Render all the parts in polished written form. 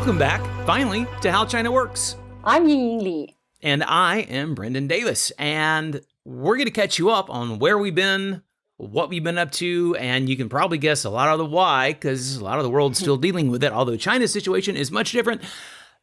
Welcome back, finally, to How China Works. I'm Yingying Li. And I am Brendan Davis. And we're going to catch you up on where we've been, what we've been up to, and you can probably guess a lot of the why, because a lot of the world's still dealing with it, although China's situation is much different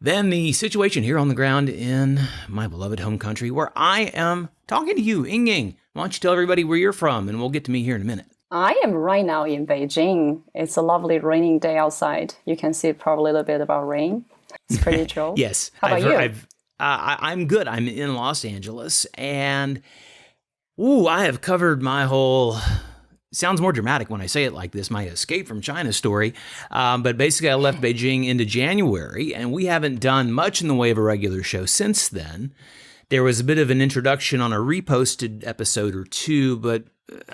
than the situation here on the ground in my beloved home country, where I am talking to you, Yingying. Why don't you tell everybody where you're from, and we'll get to me here in a minute. I am right now in Beijing. It's a lovely raining day outside. You can see probably a little bit about rain. It's pretty chill. Yes. How about you? I'm good. I'm in Los Angeles, and I have covered my whole, sounds more dramatic when I say it like this, my escape from China story. But basically, I left Beijing into January, and we haven't done much in the way of a regular show since then. There was a bit of an introduction on a reposted episode or two, but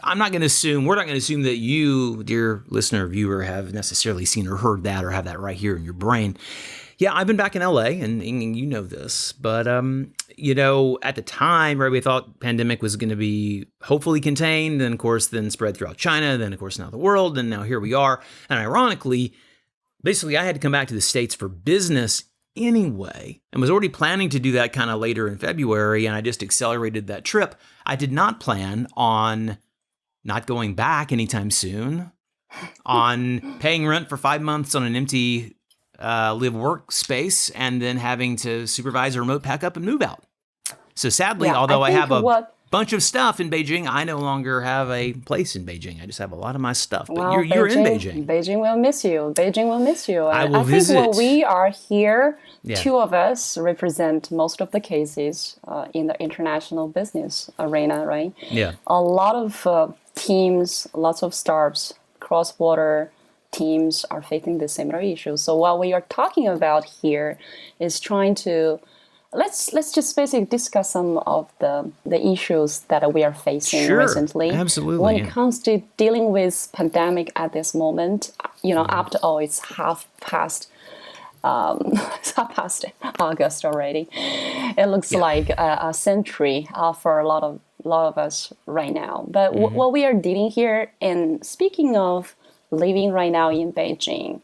we're not going to assume that you, dear listener or viewer, have necessarily seen or heard that or have that right here in your brain. Yeah, I've been back in LA, and you know this, but, at the time, right, we thought pandemic was going to be hopefully contained, and of course, then spread throughout China, then of course now the world, and now here we are. And ironically, basically, I had to come back to the States for business anyway, and was already planning to do that kind of later in February, and I just accelerated that trip. I did not plan on not going back anytime soon, on paying rent for 5 months on an empty live workspace, and then having to supervise a remote pack up and move out. So sadly, although I have a bunch of stuff in Beijing, I no longer have a place in Beijing. I just have a lot of my stuff. But well, you're in Beijing. Beijing will miss you. Beijing will miss you. I will visit. I think when we are here, two of us represent most of the cases in the international business arena, right? Yeah. A lot of teams, lots of startups, cross-border teams are facing the similar issues. So what we are talking about here is trying to let's just basically discuss some of the issues that we are facing recently. Absolutely. When it comes to dealing with pandemic at this moment, after all, it's half past August already. It looks like a century for a lot of us right now. But what we are dealing here, and speaking of living right now in Beijing,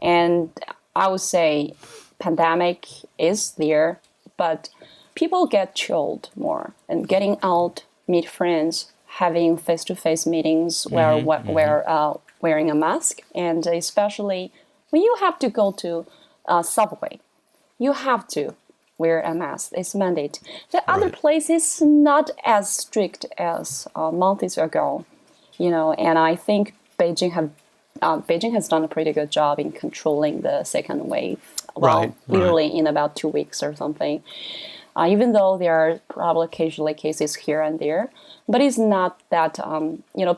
and I would say pandemic is there, but people get chilled more and getting out, meet friends, having face-to-face meetings wearing a mask, and especially when you have to go to subway, you have to wear a mask. It's mandate. The other places not as strict as months ago, and I think Beijing has done a pretty good job in controlling the second wave. Literally in about 2 weeks or something. Even though there are probably occasionally cases here and there, but it's not that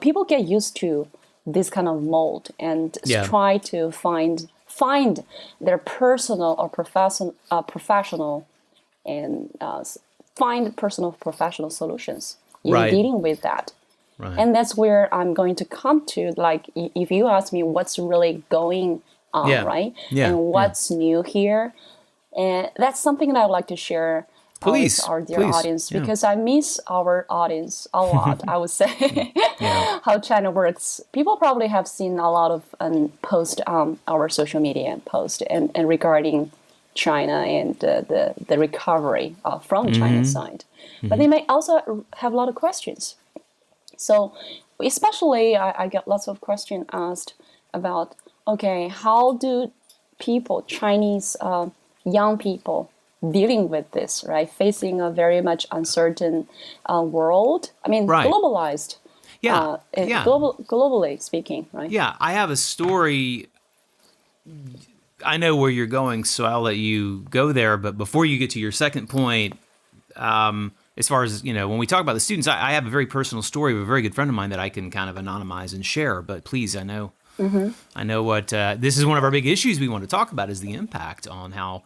people get used to this kind of mold and try to find their personal or professional and find personal professional solutions in dealing with that. Right. And that's where I'm going to come to, like, if you ask me what's really going on, right? Yeah. And what's new here. And that's something that I'd like to share with our dear audience, because I miss our audience a lot, I would say, how China works. People probably have seen a lot of posts on our social media post and regarding China and the recovery from China's side. But they may also have a lot of questions. So especially I get lots of questions asked about, okay, how do Chinese young people dealing with this, right? Facing a very much uncertain world. I mean, globalized. Globally speaking, right? Yeah, I have a story. I know where you're going, so I'll let you go there. But before you get to your second point, as far as, when we talk about the students, I have a very personal story of a very good friend of mine that I can kind of anonymize and share. But please, I know what this is one of our big issues we want to talk about, is the impact on how,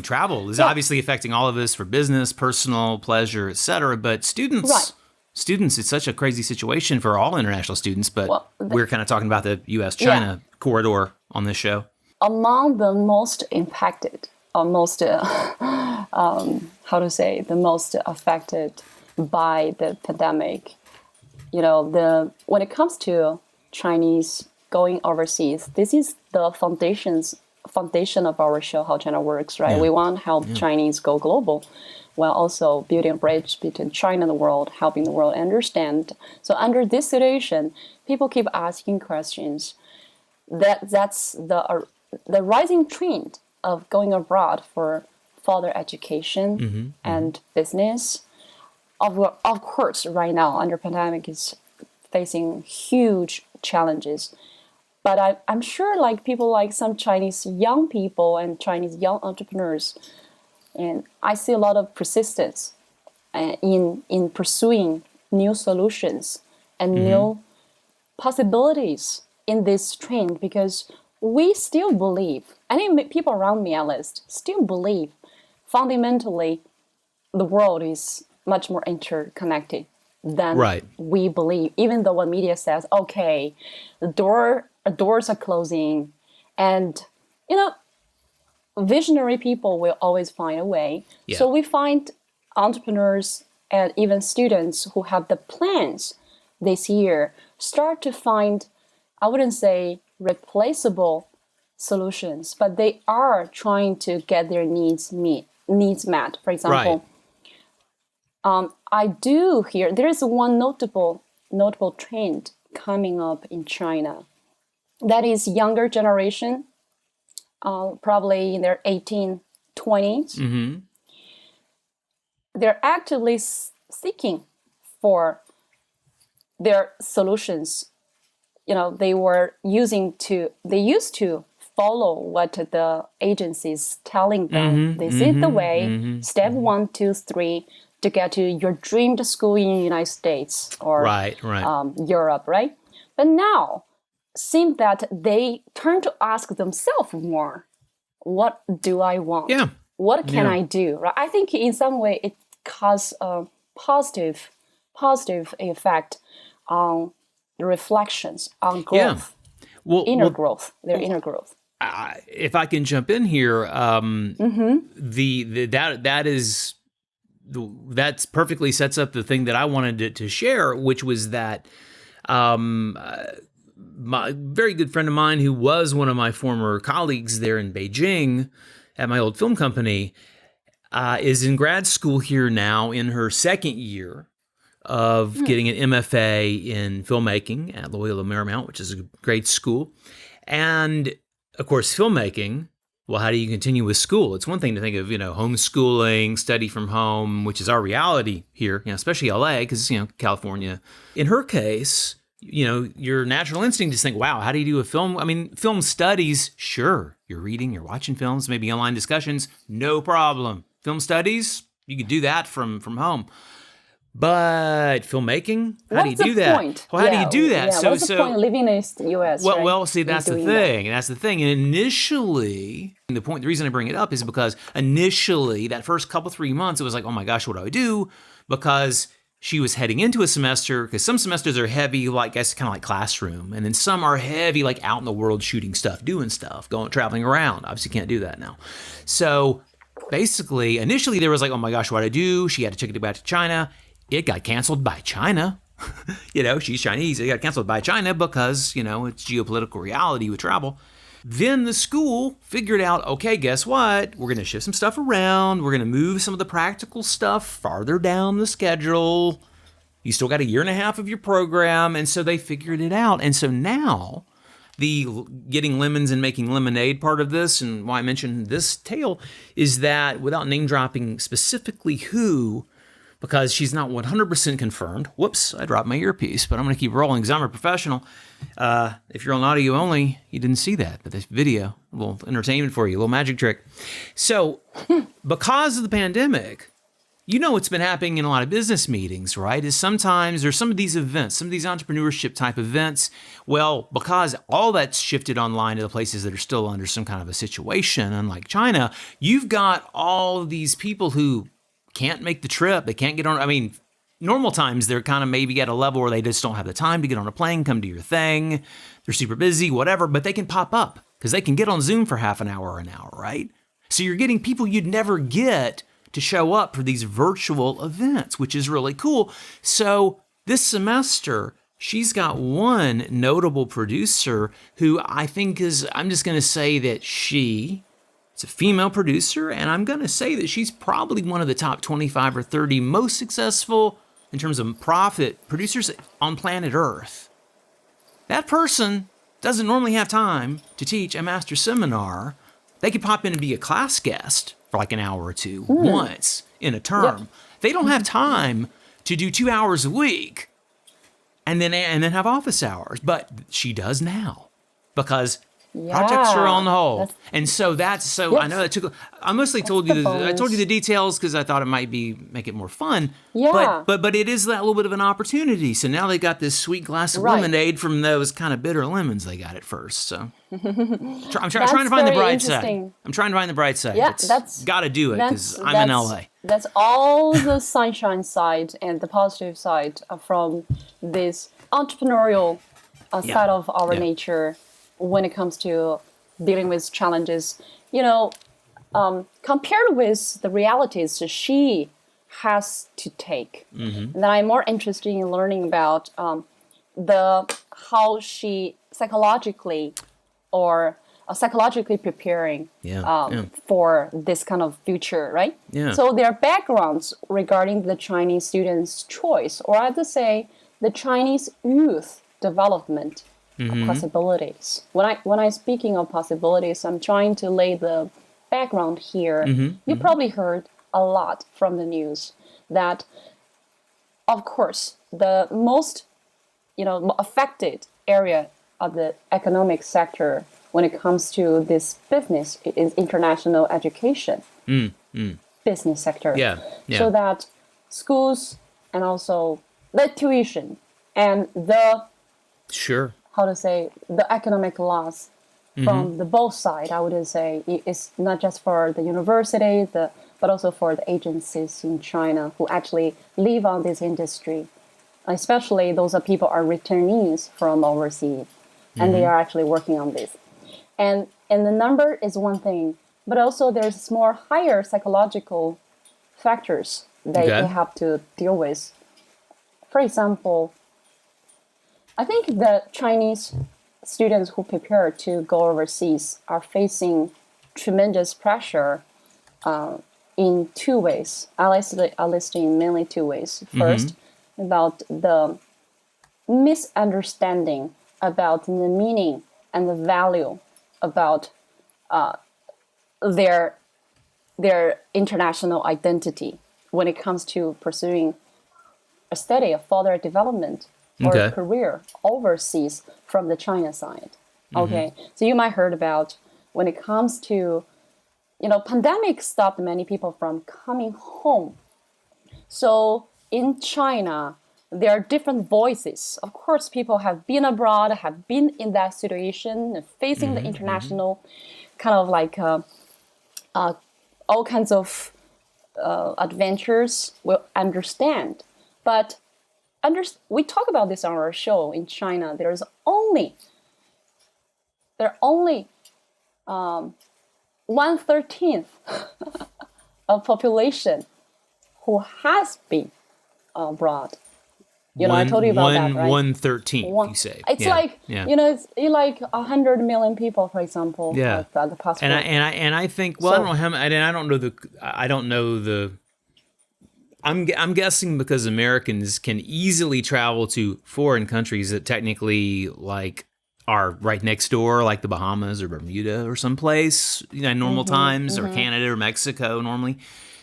travel is obviously affecting all of us for business, personal, pleasure, etc. But students, it's such a crazy situation for all international students. But we're kind of talking about the U.S.-China corridor on this show. Among the most impacted, or most, the most affected by the pandemic, when it comes to Chinese going overseas, this is the foundation of our show, How China Works, right? Yeah. We want to help Chinese go global, while also building a bridge between China and the world, helping the world understand. So under this situation, people keep asking questions. That's the rising trend of going abroad for further education and business. Of course, right now under pandemic is facing huge challenges. But I'm sure like people like some Chinese young people and Chinese young entrepreneurs, and I see a lot of persistence in pursuing new solutions and new possibilities in this trend, because we still believe, I think people around me at least, still believe fundamentally the world is much more interconnected than we believe, even though what media says, okay, the doors are closing, and visionary people will always find a way. Yeah. So we find entrepreneurs and even students who have the plans this year start to find, I wouldn't say replaceable solutions, but they are trying to get their needs met. For example, I do hear there is one notable trend coming up in China. That is younger generation, probably in their 1820s. They're actively seeking for their solutions. They used to follow what the agencies telling them. This is the way, step 1, 2, 3, to get to your dreamed school in the United States or Europe, right? But now, seems that they turn to ask themselves more, what do I want? Yeah. What can I do? Right? I think in some way it causes a positive effect on the reflections on growth, inner growth. If I can jump in here, that's perfectly sets up the thing that I wanted to share, which was that my very good friend of mine, who was one of my former colleagues there in Beijing at my old film company, is in grad school here now in her second year of getting an MFA in filmmaking at Loyola Marymount, which is a great school. And of course, filmmaking, well, how do you continue with school? It's one thing to think of, homeschooling, study from home, which is our reality here, especially LA, because, California. In her case, your natural instinct is think, wow, how do you do a film? I mean, film studies, sure. You're reading, you're watching films, maybe online discussions, no problem. Film studies, you could do that from home. But filmmaking, how do you do that? Point? Well, how do you do that? Yeah. What's the point of living in the U.S.? Well, see, that's the thing. That's the thing. And initially, the reason I bring it up is because initially, that first couple, 3 months, it was like, oh my gosh, what do I do? Because she was heading into a semester, because some semesters are heavy, like, I guess, kind of like classroom. And then some are heavy, like out in the world shooting stuff, doing stuff, traveling around. Obviously can't do that now. So basically, initially, there was like, oh my gosh, what do I do? She had a ticket to go back to China. It got canceled by China. She's Chinese. It got canceled by China because, it's geopolitical reality with travel. Then the school figured out, okay, guess what? We're going to shift some stuff around. We're going to move some of the practical stuff farther down the schedule. You still got 1.5 years of your program. And so they figured it out. And so now the getting lemons and making lemonade part of this, and why I mentioned this tale, is that without name dropping specifically who, because she's not 100% confirmed. Whoops, I dropped my earpiece, but I'm going to keep rolling because I'm a professional. If you're on audio only, you didn't see that, but this video, a little entertainment for you, a little magic trick. So because of the pandemic, what's been happening in a lot of business meetings, right, is sometimes there's some of these events, some of these entrepreneurship type events, well, because all that's shifted online to the places that are still under some kind of a situation, unlike China, you've got all of these people who can't make the trip. They can't get on. I mean, normal times they're kind of maybe at a level where they just don't have the time to get on a plane, come to your thing. They're super busy, whatever, but they can pop up because they can get on Zoom for half an hour or an hour, right? So you're getting people you'd never get to show up for these virtual events, which is really cool. So this semester, she's got one notable producer who I think is, I'm just going to say that it's a female producer, and I'm going to say that she's probably one of the top 25 or 30 most successful in terms of profit producers on planet Earth. That person doesn't normally have time to teach a master seminar. They could pop in and be a class guest for like an hour or two once in a term. Yep. They don't have time to do 2 hours a week and then have office hours, but she does now because projects are on hold. And so I know that I mostly told you I told you the details because I thought it might make it more fun. Yeah. But it is that little bit of an opportunity. So now they got this sweet glass of lemonade from those kind of bitter lemons they got at first. So I'm trying to find the bright side. I'm trying to find the bright side. Yeah, that's got to do it because I'm in LA. That's all the sunshine side and the positive side from this entrepreneurial side of our nature when it comes to dealing with challenges. Compared with the realities she has to take. And then I'm more interested in learning about how she psychologically preparing for this kind of future, right? Yeah. So their backgrounds regarding the Chinese students' choice, or I have to say, the Chinese youth development possibilities. When I speaking of possibilities, I'm trying to lay the background here. You probably heard a lot from the news that, of course, the most affected area of the economic sector when it comes to this business is international education, business sector. So that schools and also the tuition and the the economic loss from the both sides, I would say, it's not just for the university, but also for the agencies in China who actually live on this industry. Especially those are people are returnees from overseas, and they are actually working on this. And the number is one thing, but also there's more higher psychological factors they have to deal with. For example, I think the Chinese students who prepare to go overseas are facing tremendous pressure in two ways. I list in mainly two ways. First, about the misunderstanding about the meaning and the value about their international identity when it comes to pursuing a study of further development or a career overseas from the China side. Okay, so you might heard about when it comes to, pandemic stopped many people from coming home. So in China, there are different voices. Of course, people have been abroad, have been in that situation, facing the international kind of like all kinds of adventures will understand. But we talk about this on our show in China. There are only 1/13 of population who has been abroad. I told you about that, right? 1/13, you say. It's it's like 100 million people, for example. Yeah. The passport. And I think I don't know how. I don't know the. I'm guessing because Americans can easily travel to foreign countries that technically are right next door, like the Bahamas or Bermuda or someplace, in normal times, or Canada or Mexico normally.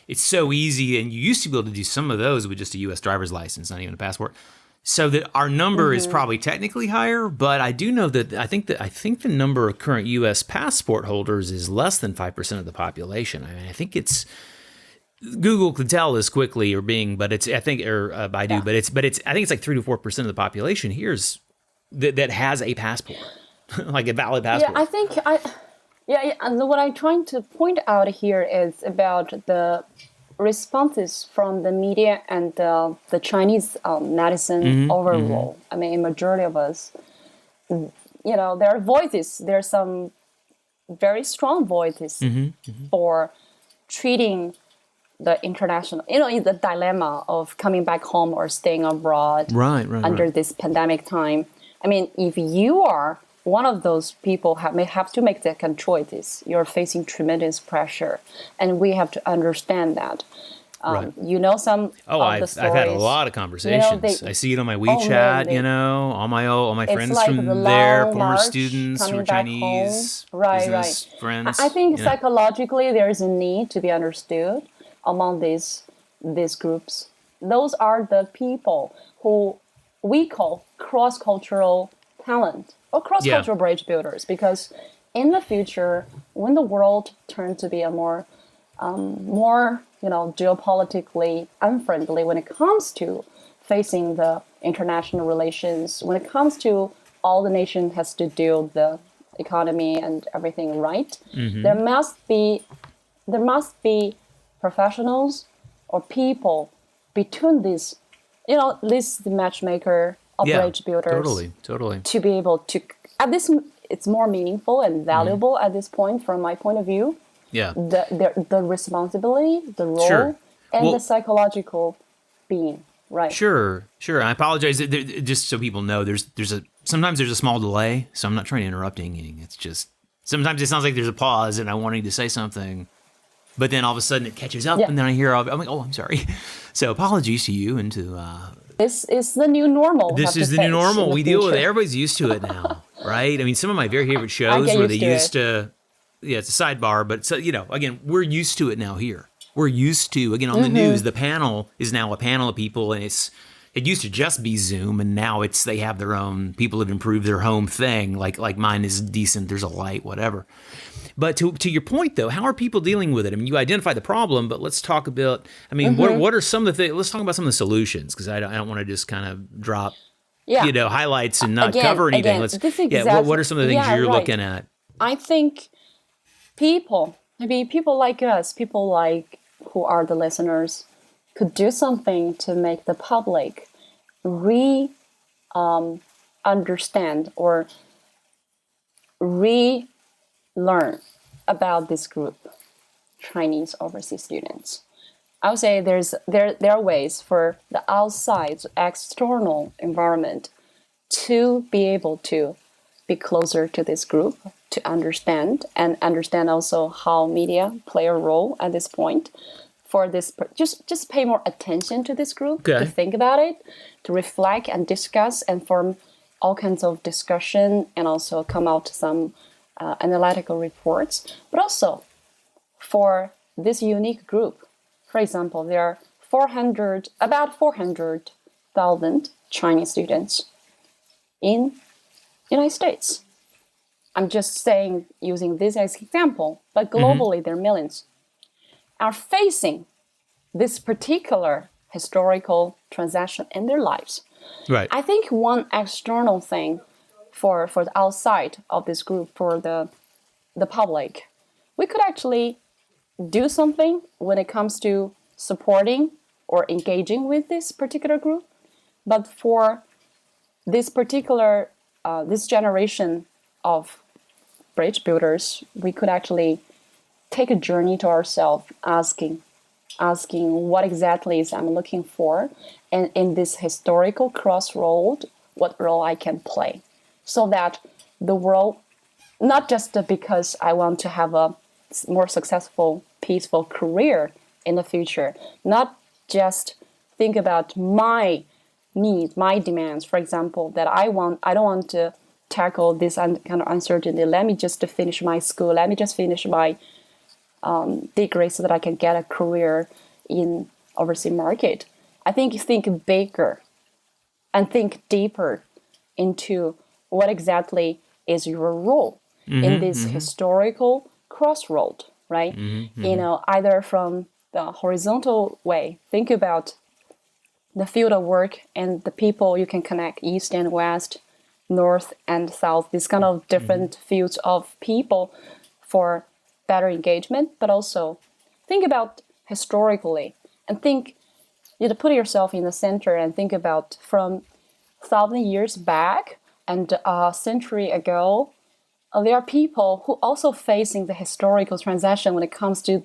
It's so easy, and you used to be able to do some of those with just a U.S. driver's license, not even a passport. So that our number is probably technically higher, but I do know that I think the number of current U.S. passport holders is less than 5% of the population. I mean, I think it's Google could tell this quickly, but it's Baidu, but it's I think it's like 3 to 4% of the population here that has a passport, like a valid passport. Yeah, I think and what I'm trying to point out here is about the responses from the media and the Chinese netizen overall. I mean, a majority of us, there are voices. There are some very strong voices for treating the international, the dilemma of coming back home or staying abroad under this pandemic time. I mean, if you are one of those people may have to make that kind of choices, you're facing tremendous pressure, and we have to understand that. Some of the stories. I've had a lot of conversations. I see it on my WeChat. All my friends like from there, former students who are Chinese, business friends. I think psychologically there is a need to be understood among these groups. Those are the people who we call cross-cultural talent or cross-cultural bridge builders, because in the future, when the world turns to be a more geopolitically unfriendly when it comes to facing the international relations, when it comes to all the nation has to do the economy and everything right, there must be professionals or people between these, the matchmaker or bridge builders. Totally. To be able to, at this, it's more meaningful and valuable at this point from my point of view. Yeah. The responsibility, the role, and the psychological being, right? Sure. I apologize. Just so people know, sometimes there's a small delay, so I'm not trying to interrupt Yingying. It's just sometimes it sounds like there's a pause, and I'm wanting to say something, but then all of a sudden it catches up, and then I hear, I'm like, oh, I'm sorry. So apologies to you and to. This is the new normal. This is the new normal. We deal with it. Everybody's used to it now, right? I mean, some of my very favorite shows where they used to. Yeah, it's a sidebar, but so, again, we're used to it now here. We're used to, again, on the news, the panel is now a panel of people, and it used to just be Zoom, and now they have their own, people have improved their home thing, like mine is decent, there's a light, whatever. But to your point, though, how are people dealing with it? I mean, you identify the problem, but let's talk about, what are some of the things, let's talk about some of the solutions, because I don't want to just kind of drop, highlights and not cover anything. What are some of the things you're looking at? I think maybe people like us, people like who are the listeners, could do something to make the public understand or relearn about this group, Chinese overseas students. I would say there are ways for the outside external environment to be able to be closer to this group, to understand also how media play a role at this point for this. Just pay more attention to this group, to think about it, to reflect and discuss and form all kinds of discussion, and also come out some analytical reports. But also for this unique group, for example, there are about 400,000 Chinese students in United States. I'm just saying, using this as example, but globally there are millions, are facing this particular historical transaction in their lives. Right. I think one external thing for the outside of this group, for the public, we could actually do something when it comes to supporting or engaging with this particular group. But for this particular this generation of bridge builders, we could actually take a journey to ourselves, asking what exactly is I'm looking for, and in this historical crossroad, what role I can play, so that the world, not just because I want to have a more successful, peaceful career in the future, not just think about my needs, my demands, for example, that I don't want to tackle this kind of uncertainty. Let me just finish my school. Let me just finish my degree so that I can get a career in overseas market. I think bigger and think deeper into what exactly is your role in this historical crossroad, right? Either from the horizontal way, think about the field of work and the people you can connect, east and west, north and south, this kind of different fields of people for better engagement, but also think about historically and think, put yourself in the center and think about from 1,000 years back and a century ago, there are people who also facing the historical transaction when it comes to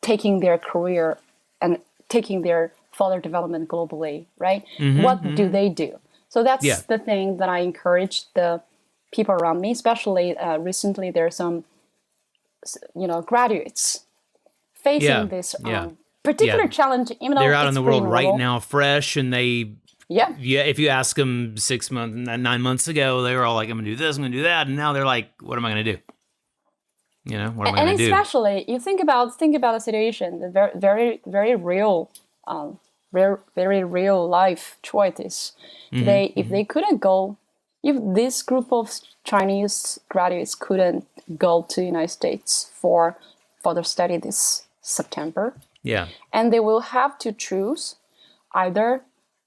taking their career and taking their further development globally, right? What do they do? So that's the thing that I encourage the people around me, especially recently there's some, graduates facing this particular challenge, even though they're out in it's the world pretty right normal. now, fresh, and they, if you ask them 9 months ago, they were all like, "I'm gonna do this, I'm gonna do that," and now they're like, "What am I gonna do? What am I gonna do?" And especially, you think about the situation, the very, very, very real, very real life choices. If they couldn't go, if this group of Chinese graduates couldn't go to the United States for further study this September, and they will have to choose either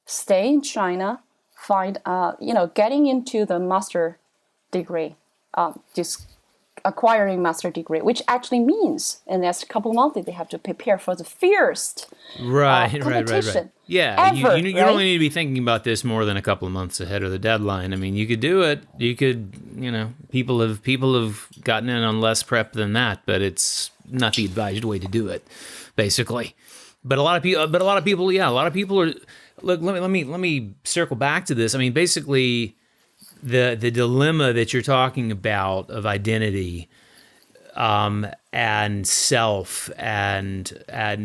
stay in China, find getting into the master degree, just acquiring master degree, which actually means in the next couple of months they have to prepare for the fiercest competition. Yeah, ever, you don't really need to be thinking about this more than a couple of months ahead of the deadline. I mean, you could do it. You could, people have gotten in on less prep than that, but it's not the advised way to do it, basically. But a lot of people, are. Look, let me circle back to this. I mean, basically, the dilemma that you're talking about of identity, and self, and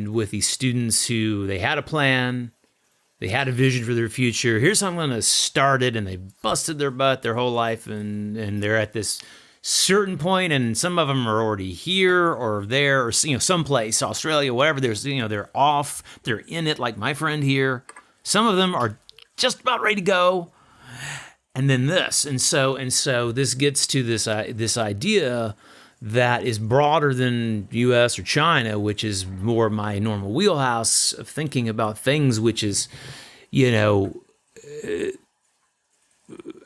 with these students who they had a plan, they had a vision for their future. Here's how I'm going to start it, and they busted their butt their whole life, and they're at this certain point, and some of them are already here or there, or someplace, Australia, whatever. They're off, they're in it, like my friend here. Some of them are just about ready to go, and then this, and so this gets to this idea that is broader than U.S. or China, which is more my normal wheelhouse of thinking about things, which is,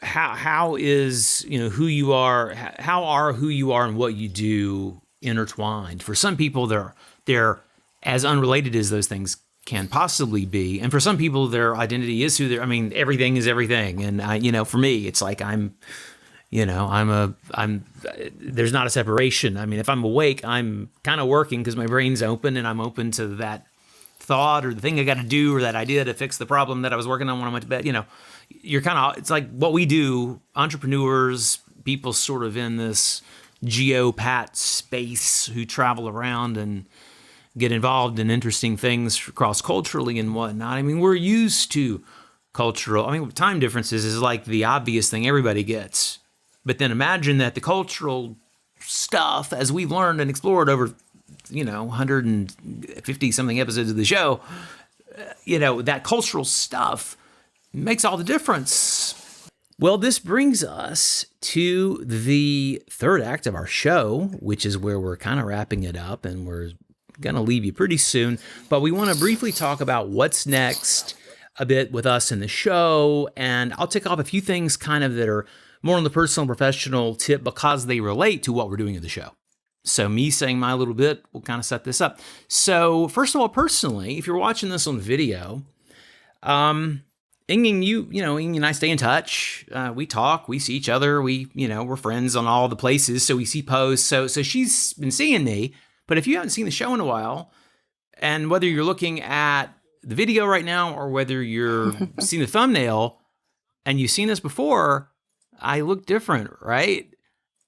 how is, who you are, how are who you are and what you do intertwined. For some people, they're as unrelated as those things can possibly be, and for some people, their identity is who they're. I mean, everything is everything, and for me, it's like I'm. There's not a separation. I mean, if I'm awake, I'm kind of working because my brain's open and I'm open to that thought or the thing I got to do or that idea to fix the problem that I was working on when I went to bed. You're kind of, it's like what we do, entrepreneurs, people sort of in this geopat space who travel around and get involved in interesting things cross-culturally and whatnot. I mean, we're used to time differences is like the obvious thing everybody gets. But then imagine that the cultural stuff, as we've learned and explored over, 150 something episodes of the show, that cultural stuff makes all the difference. Well, this brings us to the third act of our show, which is where we're kind of wrapping it up, and we're going to leave you pretty soon. But we want to briefly talk about what's next a bit with us in the show, and I'll tick off a few things kind of that are more on the personal and professional tip because they relate to what we're doing in the show. So me saying my little bit will kind of set this up. So first of all, personally, if you're watching this on video, Yingying, Yingying and I stay in touch. We talk, we see each other. We're friends on all the places. So we see posts. So she's been seeing me, but if you haven't seen the show in a while, and whether you're looking at the video right now or whether you're seeing the thumbnail and you've seen this before, I look different, right?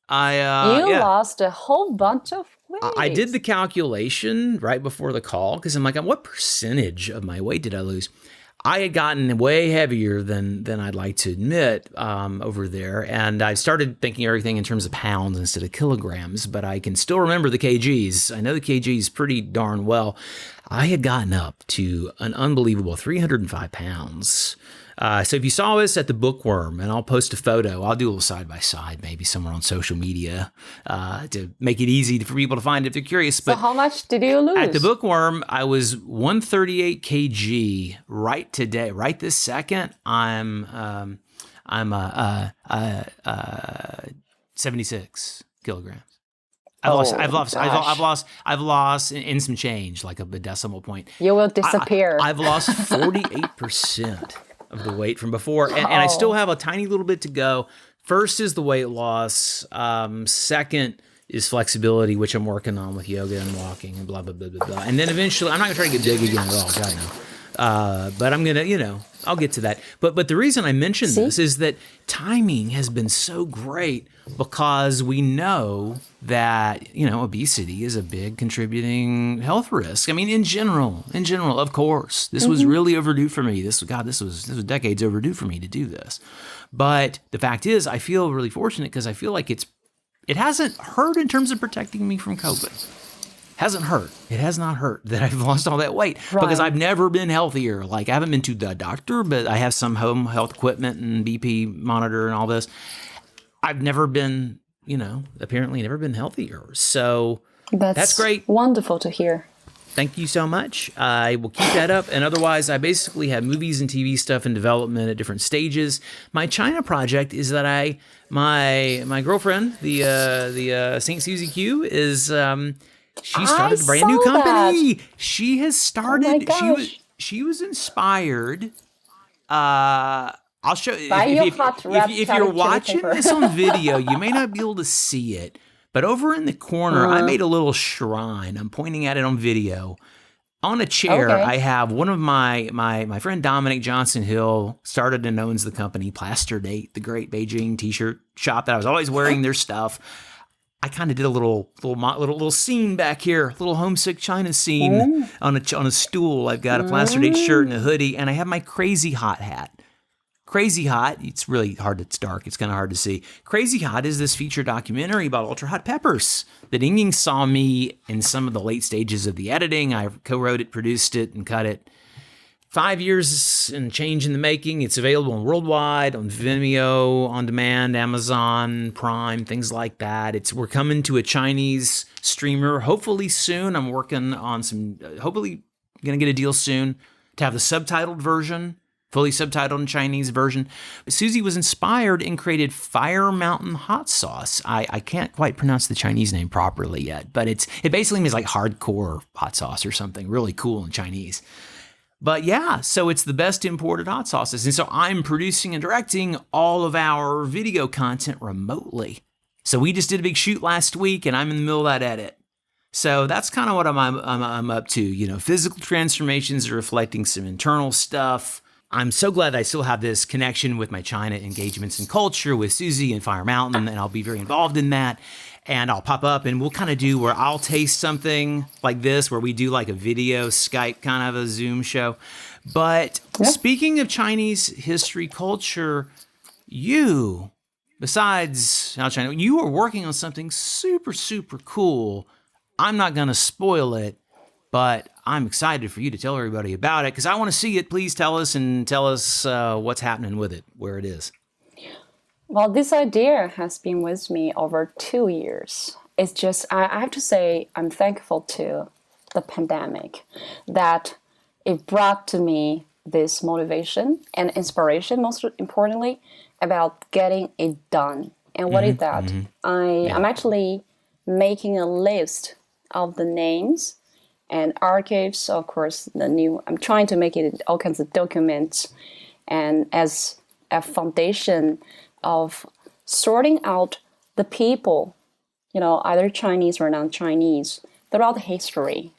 You lost a whole bunch of weight. I did the calculation right before the call because I'm like, what percentage of my weight did I lose? I had gotten way heavier than I'd like to admit over there, and I started thinking everything in terms of pounds instead of kilograms, but I can still remember the kgs. I know the kgs pretty darn well. I had gotten up to an unbelievable 305 pounds. So if you saw us at the Bookworm, and I'll post a photo, I'll do a little side-by-side maybe somewhere on social media to make it easy for people to find if they're curious. But so how much did you lose? At the Bookworm, I was 138 kg right today. Right this second, I'm 76 kilograms. I've lost in some change, like a decimal point. You will disappear. I've lost 48% of the weight from before, and I still have a tiny little bit to go. First is the weight loss. Second is flexibility, which I'm working on with yoga and walking and blah, blah, blah, blah, blah. And then eventually, I'm not going to try to get big again at all. God, no. But I'm going to, I'll get to that. But the reason I mention this is that timing has been so great because we know that, obesity is a big contributing health risk. I mean, in general, of course, this was really overdue for me. This was decades overdue for me to do this. But the fact is, I feel really fortunate because I feel like it hasn't hurt in terms of protecting me from COVID. Hasn't hurt. It has not hurt that I've lost all that weight because I've never been healthier. Like, I haven't been to the doctor, but I have some home health equipment and BP monitor and all this. I've never been, apparently never been healthier. So that's great. Wonderful to hear. Thank you so much. I will keep that up. And otherwise, I basically have movies and TV stuff in development at different stages. My China project is that my girlfriend, the St. Susie Q, is she started a brand new company. That. She has started. Oh my gosh. She was inspired. I'll show you. If you're watching this on video, you may not be able to see it. But over in the corner, I made a little shrine. I'm pointing at it on video. On a chair, I have one of my friend Dominic Johnson Hill started and owns the company Plaster Date, the great Beijing t-shirt shop that I was always wearing their stuff. I kind of did a little scene back here, a little homesick China scene on a stool. I've got a Plaster Date shirt and a hoodie, and I have my Crazy Hot hat. Crazy Hot, it's really hard, it's dark, it's kind of hard to see. Crazy Hot is this feature documentary about ultra hot peppers that Yingying saw me in some of the late stages of the editing. I co-wrote it, produced it, and cut it. 5 years and change in the making. It's available worldwide on Vimeo, on demand, Amazon, Prime, things like that. We're coming to a Chinese streamer hopefully soon. I'm working on hopefully going to get a deal soon to have the subtitled version, fully subtitled in Chinese version. Susie was inspired and created Fire Mountain Hot Sauce. I can't quite pronounce the Chinese name properly yet, but it basically means like hardcore hot sauce or something really cool in Chinese. But yeah, so it's the best imported hot sauces. And so I'm producing and directing all of our video content remotely. So we just did a big shoot last week and I'm in the middle of that edit. So that's kind of what I'm up to. Physical transformations are reflecting some internal stuff. I'm so glad I still have this connection with my China engagements and culture with Susie and Fire Mountain, and I'll be very involved in that. And I'll pop up and we'll kind of do where I'll taste something like this, where we do like a video Skype kind of a Zoom show. But speaking of Chinese history culture, besides China, you are working on something super, super cool. I'm not going to spoil it, but I'm excited for you to tell everybody about it because I want to see it. Please tell us what's happening with it, where it is. Well, this idea has been with me over 2 years. It's just, I have to say, I'm thankful to the pandemic that it brought to me this motivation and inspiration, most importantly, about getting it done. And what is that? I'm actually making a list of the names and archives, of course, I'm trying to make it all kinds of documents and as a foundation of sorting out the people, either Chinese or non-Chinese, throughout history,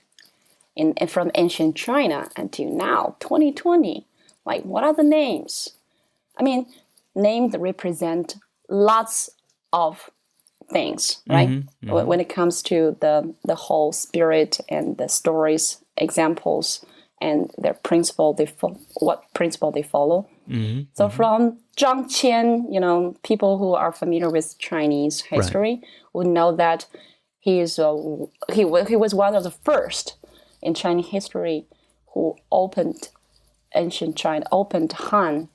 from ancient China until now, 2020. Like, what are the names? I mean, names that represent lots of things, right? When it comes to the whole spirit and the stories, examples, and their principle, what principle they follow. So from Zhang Qian, people who are familiar with Chinese history would know that he was one of the first in Chinese history who opened ancient China, opened Han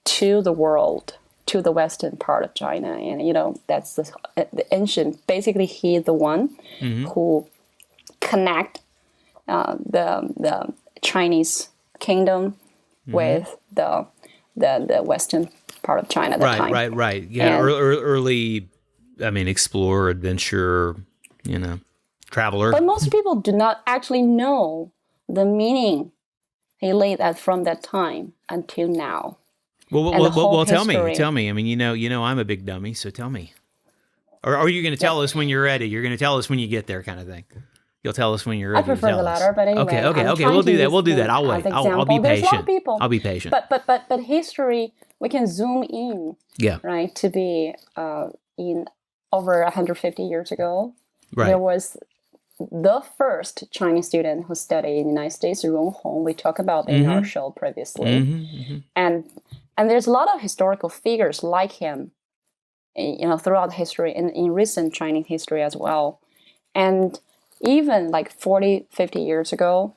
to the world, to the western part of China, and that's the ancient. Basically, he's the one who connect the Chinese kingdom with the western part of China at the time. Right. Yeah, early, explorer, adventure, traveler. But most people do not actually know the meaning he laid out from that time until now. Well, tell me. I mean, I'm a big dummy, so tell me. Or are you going to tell us when you're ready? You're going to tell us when you get there, kind of thing. You'll tell us when you're ready. I prefer the latter, but anyway. Okay. We'll do that. We'll do that. I'll wait. I'll be patient. There's a lot of people. I'll be patient. But history, we can zoom in. Yeah. Right. To be in over 150 years ago, right. There was the first Chinese student who studied in the United States, Ron Hong. We talked about in our show previously, and there's a lot of historical figures like him, throughout history and in recent Chinese history as well, and even like 40, 50 years ago,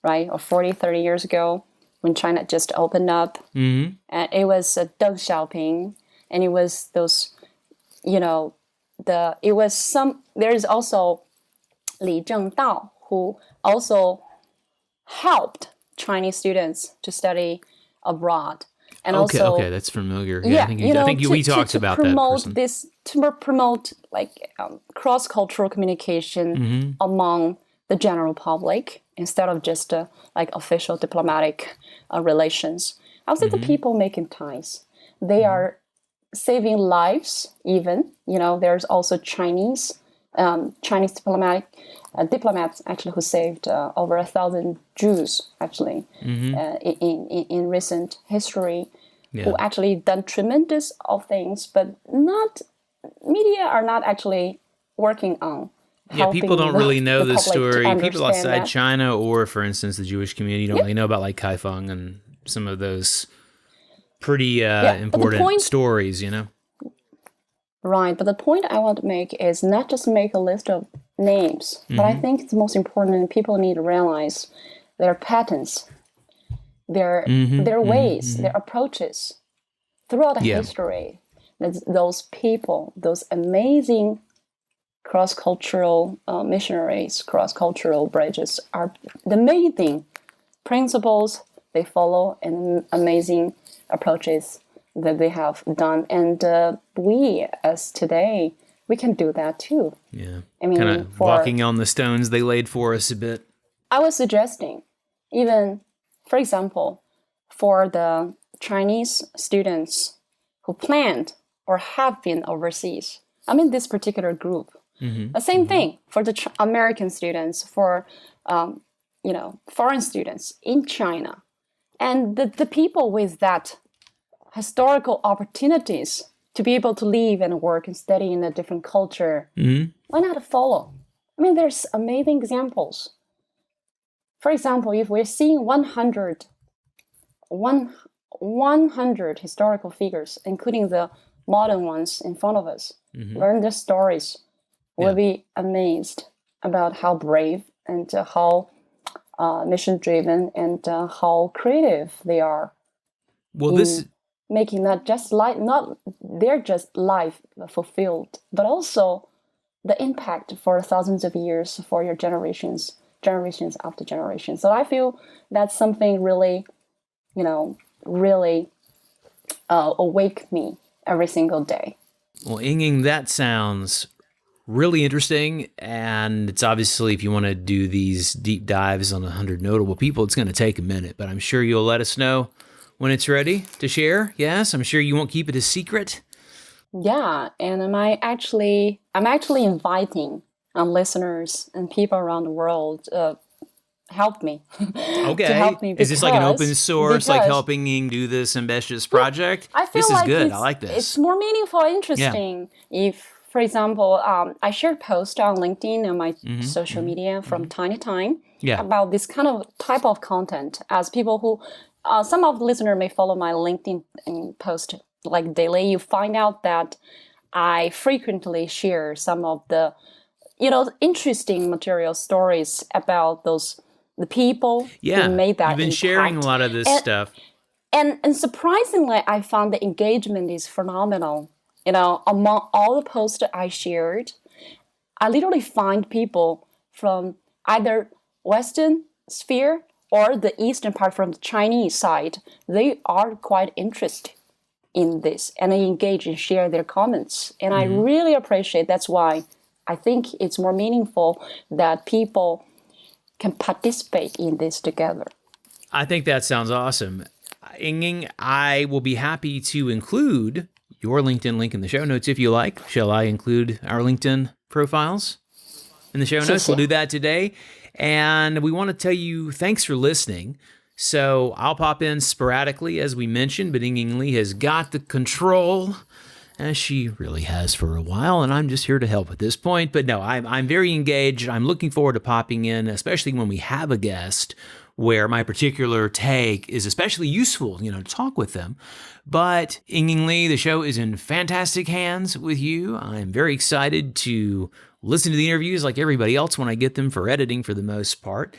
right, or 40, 30 years ago, when China just opened up, and it was Deng Xiaoping, and it was those, there's also Li Zhengdao, who also helped Chinese students to study abroad. And okay, that's familiar. Yeah, I think we talked about that. To promote like cross-cultural communication among the general public instead of just like official diplomatic relations. I would say the people making ties. They are saving lives. Even there's also Chinese diplomats actually who saved over 1,000 Jews actually in recent history. Yeah. Who actually done tremendous of things, but media are not actually working on. Yeah, people don't really know the story. People outside China, or for instance, the Jewish community, don't really know about like Kaifeng and some of those pretty important stories, Right, but the point I want to make is not just make a list of names, but I think it's most important, and people need to realize their patterns. Their ways, their approaches throughout history. Those people, those amazing cross-cultural missionaries, cross-cultural bridges are the main thing. Principles they follow and amazing approaches that they have done. And we, as today, we can do that too. Yeah, I mean, kind of walking on the stones they laid for us a bit. I was suggesting even... For example, for the Chinese students who planned or have been overseas, I'm in this particular group. The same thing for the American students, for foreign students in China, and the people with that historical opportunities to be able to live and work and study in a different culture. Why not follow? I mean, there's amazing examples. For example, if we're seeing 100 historical figures, including the modern ones in front of us, learn their stories, we'll be amazed about how brave and how mission-driven and how creative they are. Well, this making not they're just life fulfilled, but also the impact for thousands of years for your generations after generations. So I feel that's something really, really awake me every single day. Well, Yingying, that sounds really interesting. And it's obviously, if you want to do these deep dives on 100 notable people, it's going to take a minute. But I'm sure you'll let us know when it's ready to share. Yes, I'm sure you won't keep it a secret. Yeah, and I'm actually inviting listeners and people around the world help me. Okay. To help me, is this like an open source, like helping Ying do this ambitious project? I feel this like is good. I like this. It's more meaningful, interesting. If, for example, I share posts on LinkedIn and my social media from time to time about this kind of type of content, as people who, some of the listeners may follow my LinkedIn post like daily. You find out that I frequently share some of the interesting material stories about the people who made that you've been impact. sharing a lot of this stuff. And surprisingly, I found the engagement is phenomenal. Among all the posts that I shared, I literally find people from either Western sphere or the Eastern part from the Chinese side. They are quite interested in this, and they engage and share their comments. And I really appreciate. That's why I think it's more meaningful that people can participate in this together. I think that sounds awesome. Yingying, I will be happy to include your LinkedIn link in the show notes if you like. Shall I include our LinkedIn profiles in the show notes? We'll do that today. And we want to tell you thanks for listening. So I'll pop in sporadically, as we mentioned, but Yingying Li has got the control, as she really has for a while, and I'm just here to help at this point. But no, I'm very engaged. I'm looking forward to popping in, especially when we have a guest where my particular take is especially useful, to talk with them. But Yingying Li, the show is in fantastic hands with you. I'm very excited to listen to the interviews like everybody else when I get them for editing for the most part.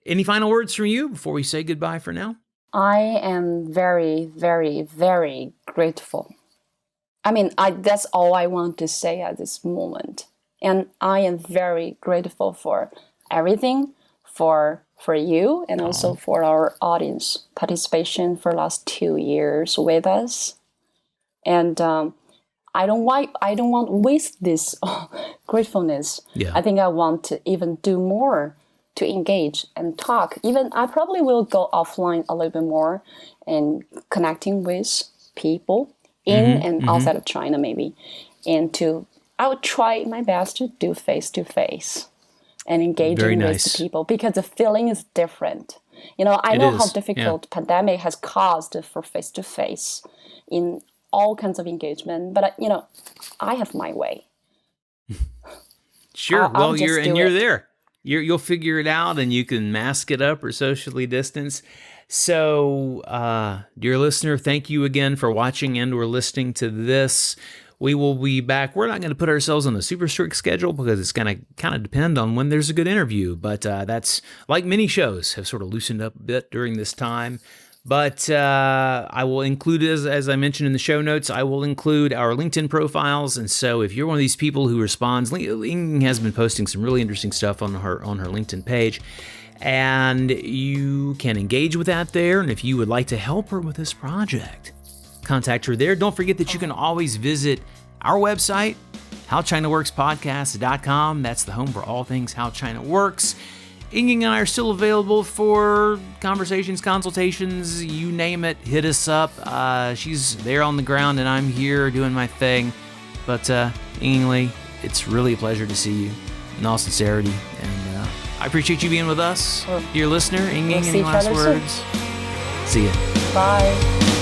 Any final words from you before we say goodbye for now? I am very, very, very grateful. That's all I want to say at this moment. And I am very grateful for everything, for you, and also for our audience participation for the last 2 years with us. And I don't want to waste this gratefulness. Yeah. I think I want to even do more to engage and talk. Even I probably will go offline a little bit more and connecting with people in and outside of China maybe. And I would try my best to do face-to-face and engaging with the people, because the feeling is different. I know how difficult pandemic has caused for face-to-face in all kinds of engagement, but I have my way. Sure. You're there. You'll figure it out, and you can mask it up or socially distance. So, dear listener, thank you again for watching and or listening to this. We will be back. We're not going to put ourselves on a super strict schedule because it's going to kind of depend on when there's a good interview. But that's like many shows have sort of loosened up a bit during this time. But I will include, as I mentioned in the show notes, I will include our LinkedIn profiles. And so if you're one of these people who responds, Ying has been posting some really interesting stuff on her LinkedIn page. And you can engage with that there. And if you would like to help her with this project, contact her there. Don't forget that you can always visit our website, howchinaworkspodcast.com. That's the home for all things How China Works. Yingying and I are still available for conversations, consultations, you name it, hit us up. She's there on the ground and I'm here doing my thing. But Yingying Li, it's really a pleasure to see you in all sincerity. And I appreciate you being with us, dear listener. Yingying, any last words? See ya. Bye.